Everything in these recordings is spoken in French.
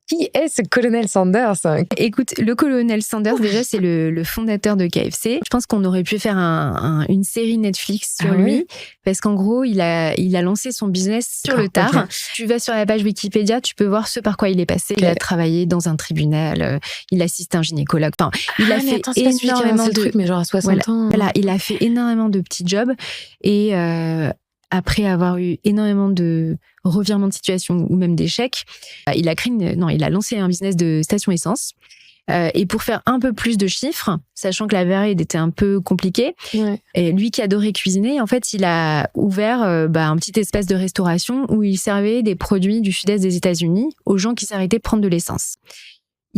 Qui est ce colonel Sanders? Écoute, le colonel Sanders, déjà, c'est le fondateur de KFC. Je pense qu'on aurait pu faire une série Netflix sur lui, parce qu'en gros, il a lancé son business sur le tard. Okay. Tu vas sur la page Wikipédia, tu peux voir ce par quoi il est passé. Okay. Il a travaillé dans un tribunal, il assiste un gynécologue. Enfin, il a fait énormément de trucs, mais genre à 60 ans. Voilà, il a fait énormément de petits jobs et après avoir eu énormément de revirements de situation ou même d'échecs, il a lancé un business de station essence. Et pour faire un peu plus de chiffres, sachant que la période était un peu compliquée, et lui qui adorait cuisiner, en fait, il a ouvert un petit espace de restauration où il servait des produits du sud-est des États-Unis aux gens qui s'arrêtaient prendre de l'essence.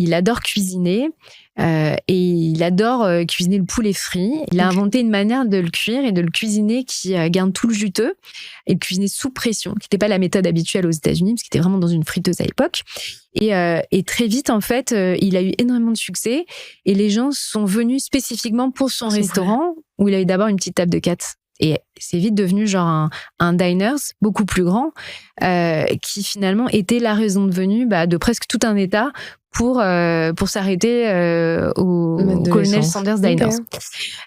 Il adore cuisiner et il adore cuisiner le poulet frit. Il a inventé une manière de le cuire et de le cuisiner qui garde tout le juteux et le cuisiner sous pression, qui n'était pas la méthode habituelle aux États-Unis, parce qu'il était vraiment dans une friteuse à l'époque. Et très vite, en fait, il a eu énormément de succès et les gens sont venus spécifiquement pour son restaurant où il avait d'abord une petite table de 4. Et c'est vite devenu genre un diners beaucoup plus grand qui finalement était la raison de venue de presque tout un État pour s'arrêter au Colonel Sanders Diners. Okay.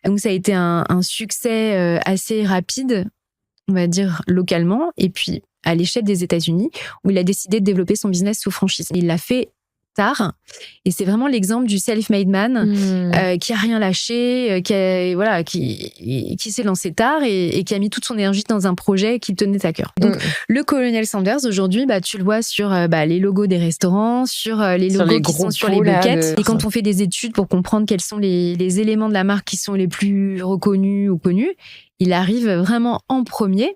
Donc ça a été un succès assez rapide, on va dire localement, et puis à l'échelle des États-Unis, où il a décidé de développer son business sous franchise. Il l'a fait tard, et c'est vraiment l'exemple du self-made man qui a rien lâché, qui s'est lancé tard et qui a mis toute son énergie dans un projet qui tenait à cœur. Donc le Colonel Sanders aujourd'hui, tu le vois sur les logos des restaurants, sur les logos qui sont sur les buckets. Et quand on fait des études pour comprendre quels sont les éléments de la marque qui sont les plus reconnus ou connus, il arrive vraiment en premier.